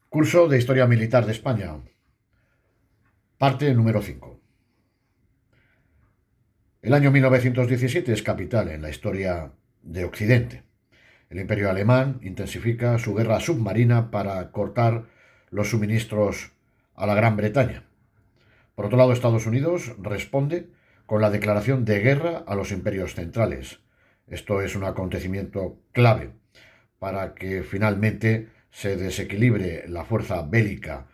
Curso de Historia Militar de España, parte número 5. El año 1917 es capital en la historia de Occidente. El Imperio alemán intensifica su guerra submarina para cortar los suministros a la Gran Bretaña. Por otro lado, Estados Unidos responde con la declaración de guerra a los imperios centrales. Esto es un acontecimiento clave para que finalmente se desequilibre la fuerza bélica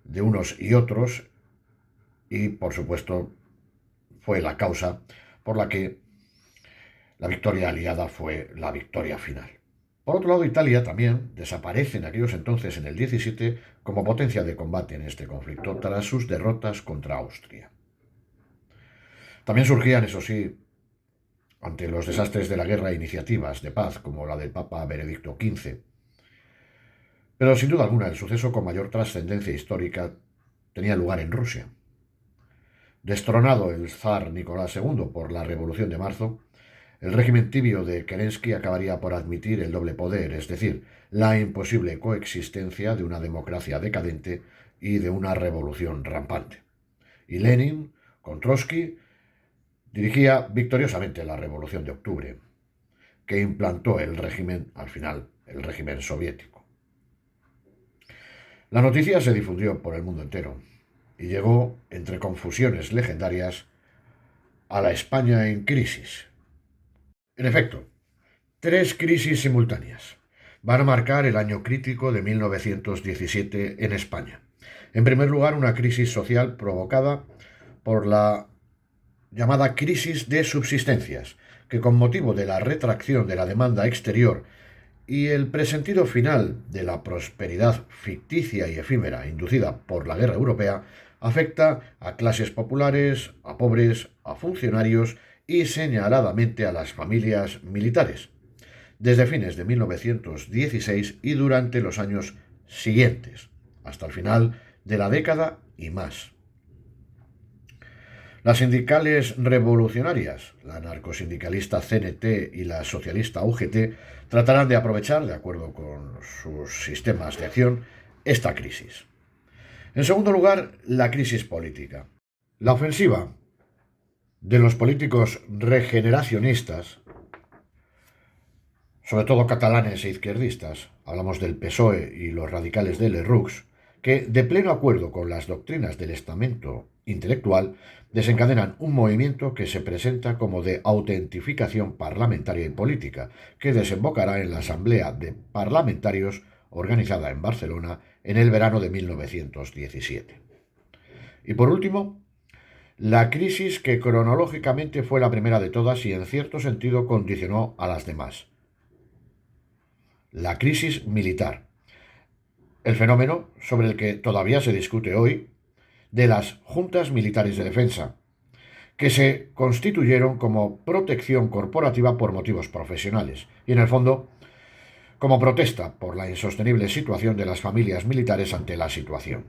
de unos y otros y, por supuesto, fue la causa por la que la victoria aliada fue la victoria final. Por otro lado, Italia también desaparece en aquellos entonces, en el 17, como potencia de combate en este conflicto tras sus derrotas contra Austria. También surgían, eso sí, ante los desastres de la guerra, iniciativas de paz como la del Papa Benedicto XV. Pero sin duda alguna el suceso con mayor trascendencia histórica tenía lugar en Rusia. Destronado el zar Nicolás II por la Revolución de Marzo, el régimen tibio de Kerensky acabaría por admitir el doble poder, es decir, la imposible coexistencia de una democracia decadente y de una revolución rampante. Y Lenin, con Trotsky, dirigía victoriosamente la Revolución de Octubre, que implantó el régimen, al final, el régimen soviético. La noticia se difundió por el mundo entero y llegó, entre confusiones legendarias, a la España en crisis. En efecto, tres crisis simultáneas van a marcar el año crítico de 1917 en España. En primer lugar, una crisis social provocada por la llamada crisis de subsistencias, que con motivo de la retracción de la demanda exterior y el presentido final de la prosperidad ficticia y efímera inducida por la guerra europea, afecta a clases populares, a pobres, a funcionarios y señaladamente a las familias militares, desde fines de 1916 y durante los años siguientes, hasta el final de la década y más. Las sindicales revolucionarias, la anarcosindicalista CNT y la socialista UGT, tratarán de aprovechar, de acuerdo con sus sistemas de acción, esta crisis. En segundo lugar, la crisis política. La ofensiva de los políticos regeneracionistas, sobre todo catalanes e izquierdistas, hablamos del PSOE y los radicales de Lerroux, que, de pleno acuerdo con las doctrinas del estamento intelectual, desencadenan un movimiento que se presenta como de autentificación parlamentaria y política, que desembocará en la Asamblea de Parlamentarios organizada en Barcelona en el verano de 1917. Y por último, la crisis que cronológicamente fue la primera de todas y en cierto sentido condicionó a las demás. La crisis militar. El fenómeno sobre el que todavía se discute hoy de las juntas militares de defensa, que se constituyeron como protección corporativa por motivos profesionales y, en el fondo, como protesta por la insostenible situación de las familias militares ante la situación.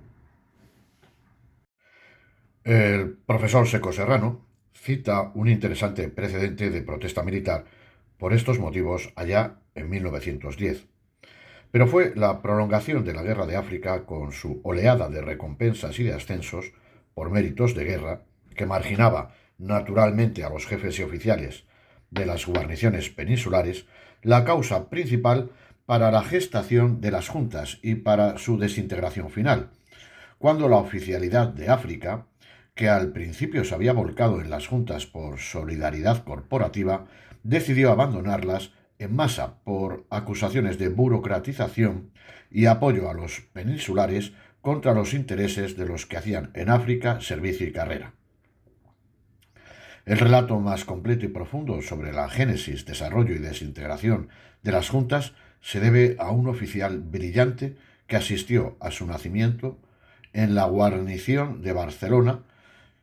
El profesor Seco Serrano cita un interesante precedente de protesta militar por estos motivos allá en 1910. Pero fue la prolongación de la Guerra de África, con su oleada de recompensas y de ascensos por méritos de guerra, que marginaba naturalmente a los jefes y oficiales de las guarniciones peninsulares, la causa principal para la gestación de las juntas y para su desintegración final, cuando la oficialidad de África, que al principio se había volcado en las juntas por solidaridad corporativa, decidió abandonarlas en masa por acusaciones de burocratización y apoyo a los peninsulares contra los intereses de los que hacían en África servicio y carrera. El relato más completo y profundo sobre la génesis, desarrollo y desintegración de las juntas se debe a un oficial brillante que asistió a su nacimiento en la guarnición de Barcelona,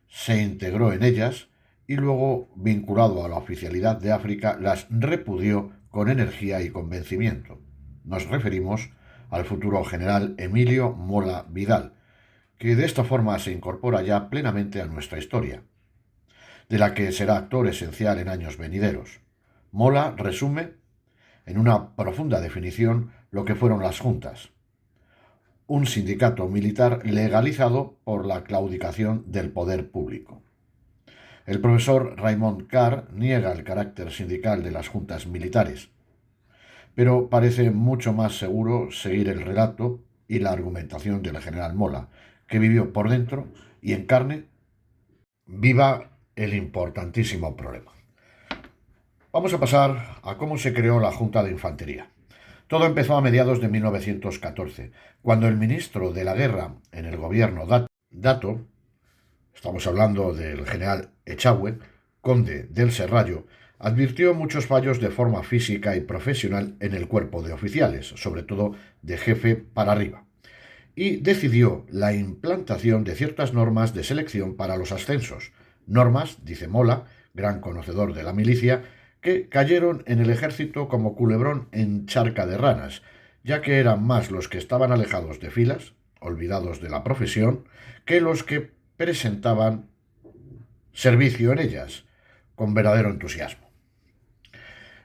se integró en ellas y luego, vinculado a la oficialidad de África, las repudió con energía y convencimiento. Nos referimos al futuro general Emilio Mola Vidal, que de esta forma se incorpora ya plenamente a nuestra historia, de la que será actor esencial en años venideros. Mola resume en una profunda definición lo que fueron las juntas. un sindicato militar legalizado por la claudicación del poder público. El profesor Raymond Carr niega el carácter sindical de las juntas militares, pero parece mucho más seguro seguir el relato y la argumentación del general Mola, que vivió por dentro y en carne viva el importantísimo problema. Vamos a pasar a cómo se creó la Junta de Infantería. Todo empezó a mediados de 1914, cuando el ministro de la Guerra en el gobierno Dato, estamos hablando del general Echagüe, conde del Serrallo, advirtió muchos fallos de forma física y profesional en el cuerpo de oficiales, sobre todo de jefe para arriba, y decidió la implantación de ciertas normas de selección para los ascensos, normas, dice Mola, gran conocedor de la milicia, que cayeron en el ejército como culebrón en charca de ranas, ya que eran más los que estaban alejados de filas, olvidados de la profesión, que los que presentaban servicio en ellas, con verdadero entusiasmo.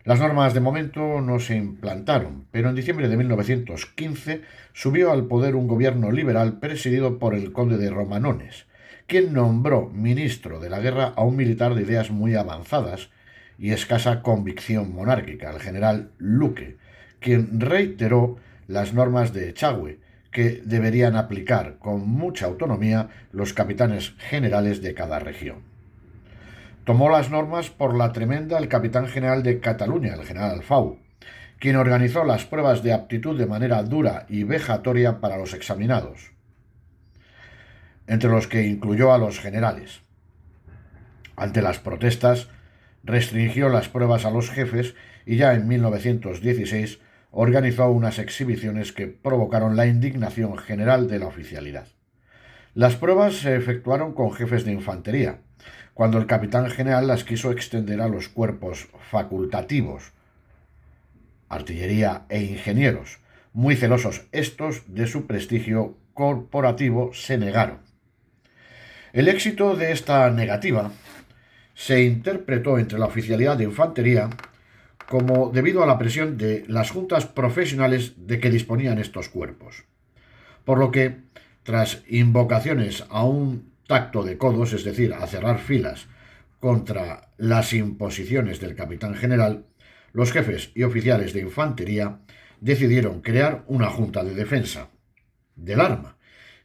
Las normas de momento no se implantaron, pero en diciembre de 1915 subió al poder un gobierno liberal presidido por el conde de Romanones, quien nombró ministro de la guerra a un militar de ideas muy avanzadas y escasa convicción monárquica, el general Luque, quien reiteró las normas de Echagüe, que deberían aplicar con mucha autonomía los capitanes generales de cada región. Tomó las normas por la tremenda el capitán general de Cataluña, el general Alfau, quien organizó las pruebas de aptitud de manera dura y vejatoria para los examinados, entre los que incluyó a los generales. Ante las protestas, restringió las pruebas a los jefes y ya en 1916 organizó unas exhibiciones que provocaron la indignación general de la oficialidad. Las pruebas se efectuaron con jefes de infantería, cuando el capitán general las quiso extender a los cuerpos facultativos, artillería e ingenieros. Muy celosos estos de su prestigio corporativo, se negaron. El éxito de esta negativa se interpretó entre la oficialidad de infantería como debido a la presión de las juntas profesionales de que disponían estos cuerpos, por lo que, tras invocaciones a un tacto de codos, es decir, a cerrar filas contra las imposiciones del capitán general, los jefes y oficiales de infantería decidieron crear una junta de defensa del arma,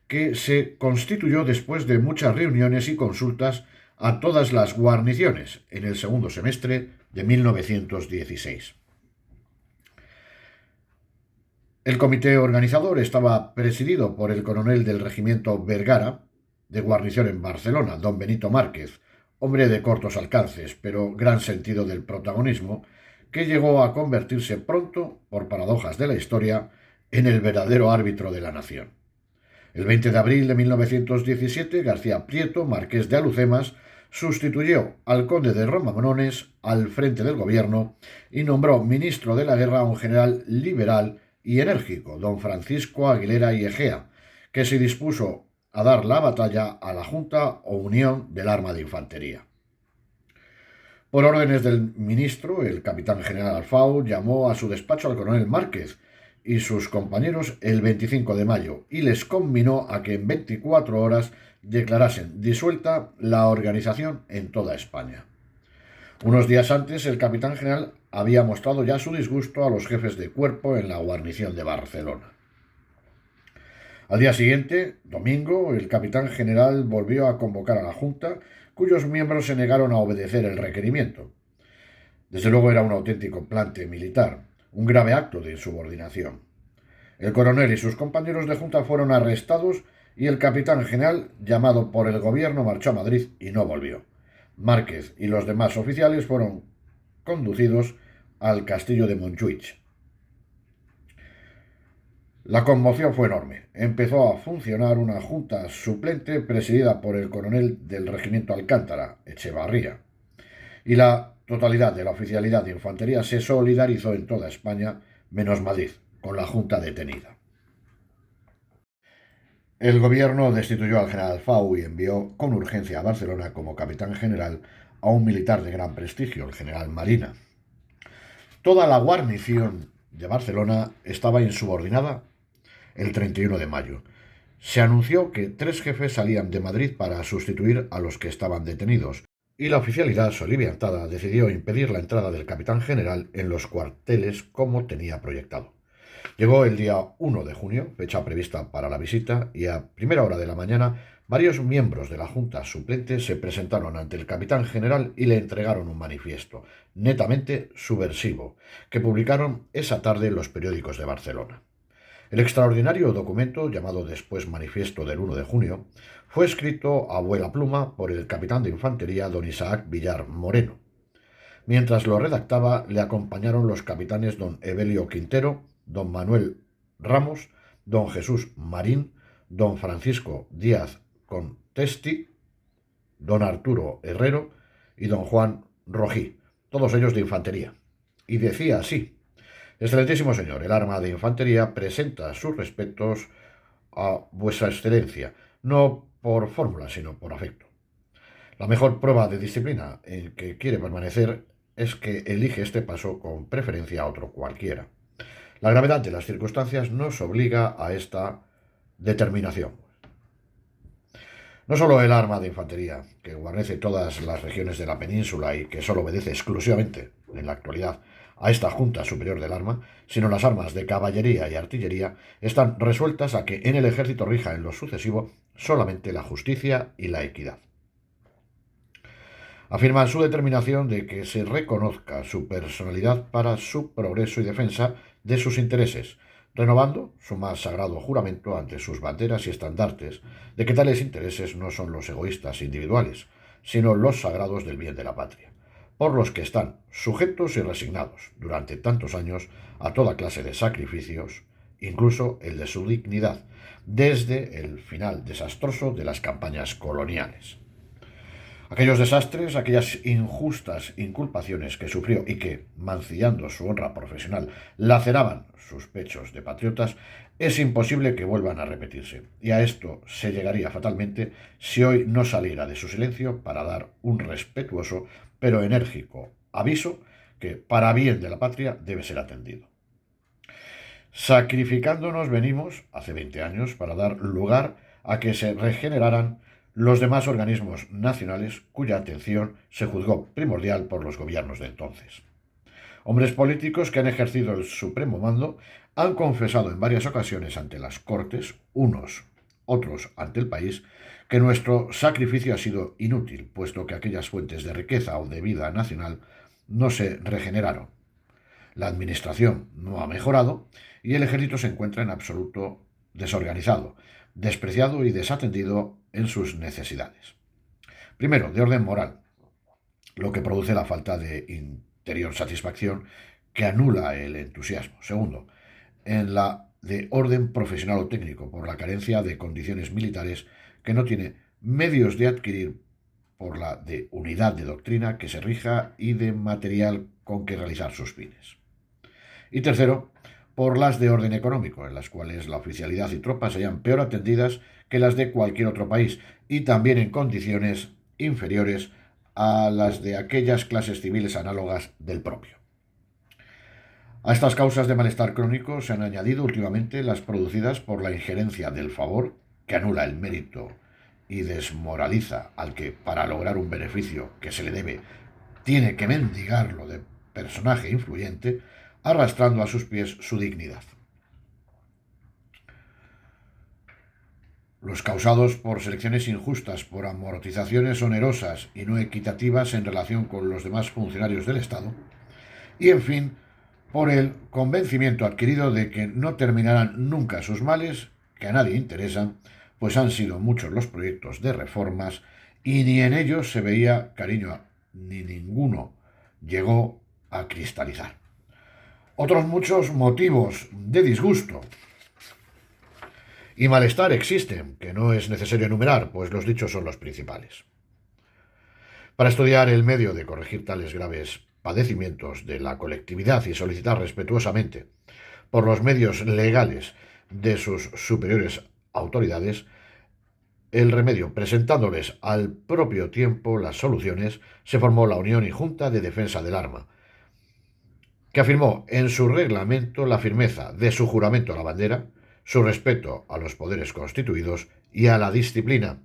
que se constituyó después de muchas reuniones y consultas a todas las guarniciones en el segundo semestre de 1916. El comité organizador estaba presidido por el coronel del regimiento Vergara, de guarnición en Barcelona, don Benito Márquez, hombre de cortos alcances, pero gran sentido del protagonismo, que llegó a convertirse pronto, por paradojas de la historia, en el verdadero árbitro de la nación. El 20 de abril de 1917, García Prieto, marqués de Alucemas, sustituyó al conde de Romanones al frente del gobierno y nombró ministro de la guerra a un general liberal y enérgico, don Francisco Aguilera y Egea, que se dispuso a dar la batalla a la Junta o Unión del Arma de Infantería. Por órdenes del ministro, el capitán general Alfau llamó a su despacho al coronel Márquez y sus compañeros el 25 de mayo y les conminó a que en 24 horas declarasen disuelta la organización en toda España. Unos días antes, el capitán general había mostrado ya su disgusto a los jefes de cuerpo en la guarnición de Barcelona. Al día siguiente, domingo, el capitán general volvió a convocar a la Junta, cuyos miembros se negaron a obedecer el requerimiento. Desde luego era un auténtico plante militar, un grave acto de insubordinación. El coronel y sus compañeros de Junta fueron arrestados y el capitán general, llamado por el gobierno, marchó a Madrid y no volvió. Márquez y los demás oficiales fueron conducidos al castillo de Montjuïc. La conmoción fue enorme. Empezó a funcionar una junta suplente presidida por el coronel del regimiento Alcántara, Echevarría, y la totalidad de la oficialidad de infantería se solidarizó en toda España, menos Madrid, con la junta detenida. El gobierno destituyó al general Alfau y envió con urgencia a Barcelona como capitán general a un militar de gran prestigio, el general Marina. Toda la guarnición de Barcelona estaba insubordinada el 31 de mayo. Se anunció que 3 jefes salían de Madrid para sustituir a los que estaban detenidos, y la oficialidad soliviantada decidió impedir la entrada del capitán general en los cuarteles como tenía proyectado. Llegó el día 1 de junio, fecha prevista para la visita, y a primera hora de la mañana varios miembros de la Junta Suplente se presentaron ante el capitán general y le entregaron un manifiesto, netamente subversivo, que publicaron esa tarde los periódicos de Barcelona. El extraordinario documento, llamado después Manifiesto del 1 de junio, fue escrito a vuela pluma por el capitán de infantería don Isaac Villar Moreno. Mientras lo redactaba, le acompañaron los capitanes don Evelio Quintero, don Manuel Ramos, don Jesús Marín, don Francisco Díaz Contesti, don Arturo Herrero y don Juan Rojí, todos ellos de infantería. Y decía así: Excelentísimo señor, el arma de infantería presenta sus respetos a vuestra excelencia, no por fórmula, sino por afecto. La mejor prueba de disciplina en que quiere permanecer es que elige este paso con preferencia a otro cualquiera. La gravedad de las circunstancias nos obliga a esta determinación. No solo el arma de infantería, que guarnece todas las regiones de la península y que solo obedece exclusivamente, en la actualidad, a esta Junta Superior del Arma, sino las armas de caballería y artillería, están resueltas a que en el ejército rija en lo sucesivo solamente la justicia y la equidad. Afirman su determinación de que se reconozca su personalidad para su progreso y defensa de sus intereses, renovando su más sagrado juramento ante sus banderas y estandartes de que tales intereses no son los egoístas individuales, sino los sagrados del bien de la patria, por los que están sujetos y resignados durante tantos años a toda clase de sacrificios, incluso el de su dignidad, desde el final desastroso de las campañas coloniales. Aquellos desastres, aquellas injustas inculpaciones que sufrió y que, mancillando su honra profesional, laceraban sus pechos de patriotas, es imposible que vuelvan a repetirse. Y a esto se llegaría fatalmente si hoy no saliera de su silencio para dar un respetuoso pero enérgico aviso que, para bien de la patria, debe ser atendido. Sacrificándonos venimos, hace 20 años, para dar lugar a que se regeneraran los demás organismos nacionales cuya atención se juzgó primordial por los gobiernos de entonces. Hombres políticos que han ejercido el supremo mando han confesado en varias ocasiones ante las Cortes, unos, otros ante el país, que nuestro sacrificio ha sido inútil, puesto que aquellas fuentes de riqueza o de vida nacional no se regeneraron. La administración no ha mejorado y el ejército se encuentra en absoluto desorganizado, despreciado y desatendido en sus necesidades. Primero, de orden moral, lo que produce la falta de interior satisfacción que anula el entusiasmo. Segundo, en la de orden profesional o técnico, por la carencia de condiciones militares que no tiene medios de adquirir, por la de unidad de doctrina que se rija y de material con que realizar sus fines. Y tercero, por las de orden económico, en las cuales la oficialidad y tropas se hallan peor atendidas que las de cualquier otro país, y también en condiciones inferiores a las de aquellas clases civiles análogas del propio. A estas causas de malestar crónico se han añadido últimamente las producidas por la injerencia del favor, que anula el mérito y desmoraliza al que, para lograr un beneficio que se le debe, tiene que mendigarlo de personaje influyente, arrastrando a sus pies su dignidad. Los causados por selecciones injustas, por amortizaciones onerosas y no equitativas en relación con los demás funcionarios del Estado, y en fin, por el convencimiento adquirido de que no terminarán nunca sus males, que a nadie interesan, pues han sido muchos los proyectos de reformas y ni en ellos se veía cariño, ni ninguno llegó a cristalizar. Otros muchos motivos de disgusto y malestar existen, que no es necesario enumerar, pues los dichos son los principales. Para estudiar el medio de corregir tales graves padecimientos de la colectividad y solicitar respetuosamente, por los medios legales de sus superiores autoridades, el remedio, presentándoles al propio tiempo las soluciones, se formó la Unión y Junta de Defensa del Arma, que afirmó en su reglamento la firmeza de su juramento a la bandera, su respeto a los poderes constituidos y a la disciplina,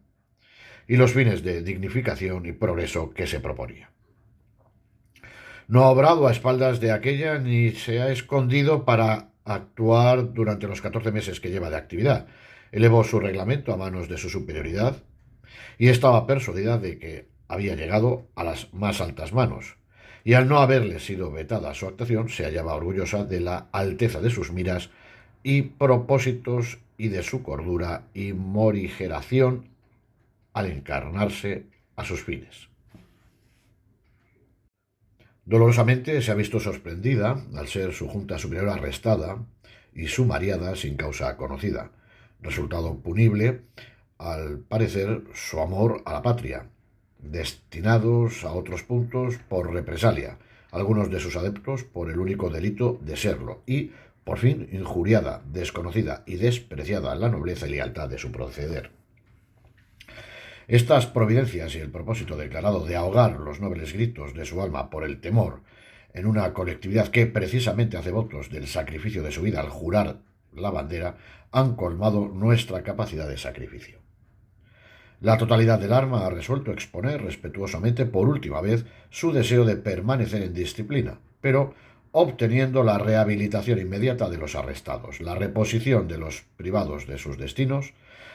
y los fines de dignificación y progreso que se proponía. No ha obrado a espaldas de aquella ni se ha escondido para actuar durante los 14 meses que lleva de actividad. Elevó su reglamento a manos de su superioridad y estaba persuadida de que había llegado a las más altas manos. Y al no haberle sido vetada su actuación, se hallaba orgullosa de la alteza de sus miras y propósitos y de su cordura y morigeración al encarnarse a sus fines. Dolorosamente se ha visto sorprendida al ser su Junta Superior arrestada y sumariada sin causa conocida, resultado punible, al parecer, su amor a la patria, destinados a otros puntos por represalia, algunos de sus adeptos por el único delito de serlo, y, por fin, injuriada, desconocida y despreciada la nobleza y lealtad de su proceder. Estas providencias y el propósito declarado de ahogar los nobles gritos de su alma por el temor en una colectividad que precisamente hace votos del sacrificio de su vida al jurar la bandera, han colmado nuestra capacidad de sacrificio. La totalidad del arma ha resuelto exponer respetuosamente por última vez su deseo de permanecer en disciplina, pero obteniendo la rehabilitación inmediata de los arrestados, la reposición de los privados de sus destinos,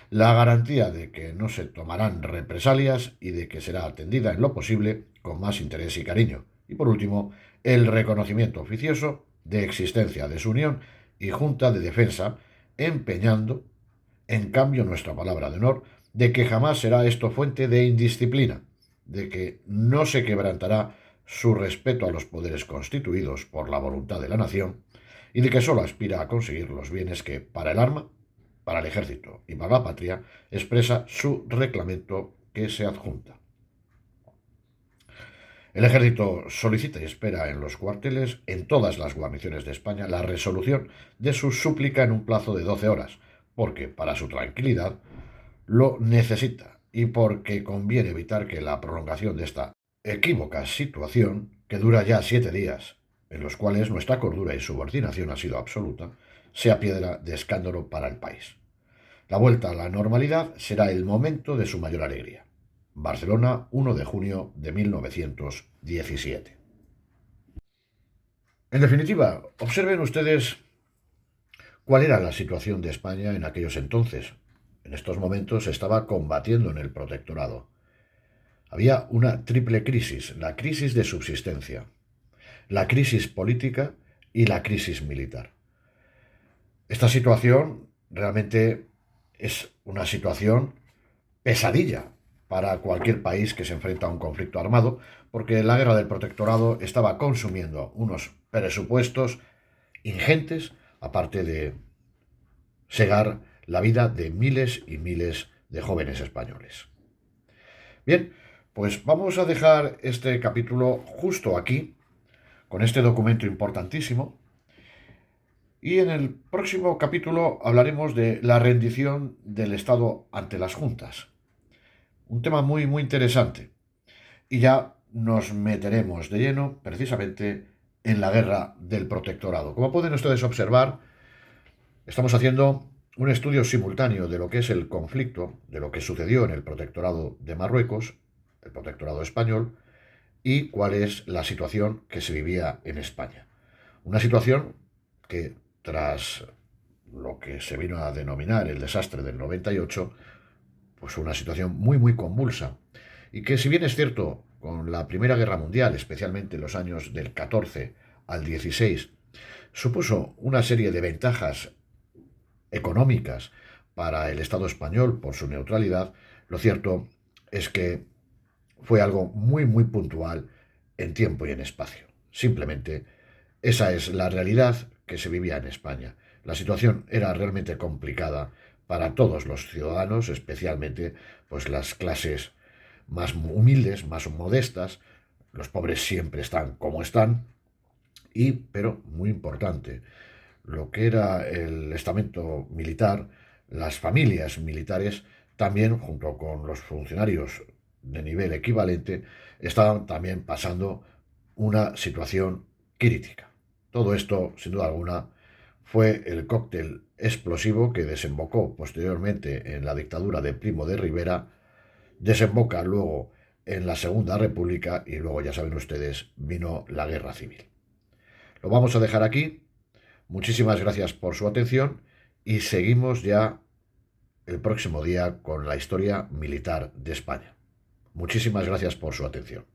la garantía de que no se tomarán represalias y de que será atendida en lo posible con más interés y cariño, y por último, el reconocimiento oficioso de existencia de su unión y Junta de Defensa, empeñando, en cambio, nuestra palabra de honor, de que jamás será esto fuente de indisciplina, de que no se quebrantará su respeto a los poderes constituidos por la voluntad de la nación y de que sólo aspira a conseguir los bienes que, para el arma, para el ejército y para la patria, expresa su reglamento que se adjunta. El ejército solicita y espera en los cuarteles, en todas las guarniciones de España, la resolución de su súplica en un plazo de 12 horas, porque, para su tranquilidad, lo necesita y porque conviene evitar que la prolongación de esta equívoca situación, que dura ya 7 días, en los cuales nuestra cordura y subordinación ha sido absoluta, sea piedra de escándalo para el país. La vuelta a la normalidad será el momento de su mayor alegría. Barcelona, 1 de junio de 1917. En definitiva, observen ustedes cuál era la situación de España en aquellos entonces. En estos momentos se estaba combatiendo en el protectorado. Había una triple crisis, la crisis de subsistencia, la crisis política y la crisis militar. Esta situación realmente es una situación pesadilla para cualquier país que se enfrenta a un conflicto armado, porque la guerra del protectorado estaba consumiendo unos presupuestos ingentes, aparte de segar la vida de miles y miles de jóvenes españoles. Bien, pues vamos a dejar este capítulo justo aquí, con este documento importantísimo, y en el próximo capítulo hablaremos de la rendición del Estado ante las juntas. Un tema muy, muy interesante. Y ya nos meteremos de lleno precisamente en la guerra del protectorado. Como pueden ustedes observar, estamos haciendo un estudio simultáneo de lo que es el conflicto, de lo que sucedió en el protectorado de Marruecos, el protectorado español, y cuál es la situación que se vivía en España. Una situación que, tras lo que se vino a denominar el desastre del 98, pues una situación muy, muy convulsa. Y que, si bien es cierto, con la Primera Guerra Mundial, especialmente en los años del 14 al 16, supuso una serie de ventajas económicas para el Estado español por su neutralidad, lo cierto es que fue algo muy, muy puntual en tiempo y en espacio. Simplemente esa es la realidad que se vivía en España. La situación era realmente complicada para todos los ciudadanos, especialmente pues las clases más humildes, más modestas. Los pobres siempre están como están, pero muy importante, lo que era el estamento militar, las familias militares, también junto con los funcionarios de nivel equivalente, estaban también pasando una situación crítica. Todo esto, sin duda alguna, fue el cóctel explosivo que desembocó posteriormente en la dictadura de Primo de Rivera, desemboca luego en la Segunda República y luego, ya saben ustedes, vino la Guerra Civil. Lo vamos a dejar aquí. Muchísimas gracias por su atención y seguimos ya el próximo día con la historia militar de España. Muchísimas gracias por su atención.